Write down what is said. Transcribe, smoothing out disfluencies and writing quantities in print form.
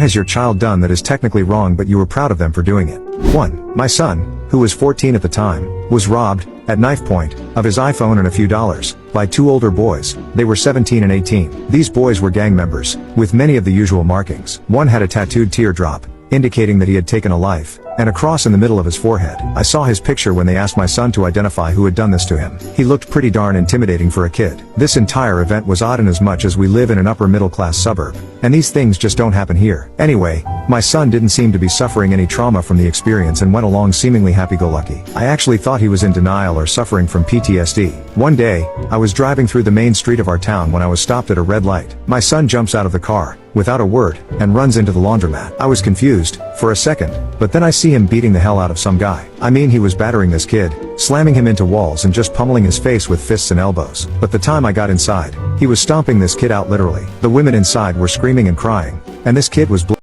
has your child done that is technically wrong but you were proud of them for doing it? 1. My son, who was 14 at the time, was robbed, at knife point, of his iPhone and a few dollars, by two older boys. They were 17 and 18. These boys were gang members, with many of the usual markings. One had a tattooed teardrop, indicating that he had taken a life, and a cross in the middle of his forehead. I saw his picture when they asked my son to identify who had done this to him. He looked pretty darn intimidating for a kid. This entire event was odd in as much as we live in an upper middle class suburb, and these things just don't happen here. Anyway, my son didn't seem to be suffering any trauma from the experience and went along seemingly happy-go-lucky. I actually thought he was in denial or suffering from PTSD. One day, I was driving through the main street of our town when I was stopped at a red light. My son jumps out of the car, without a word, and runs into the laundromat. I was confused, for a second, but then I see him beating the hell out of some guy. I mean, he was battering this kid, slamming him into walls and just pummeling his face with fists and elbows. But the time I got inside, he was stomping this kid out literally. The women inside were screaming and crying, and this kid was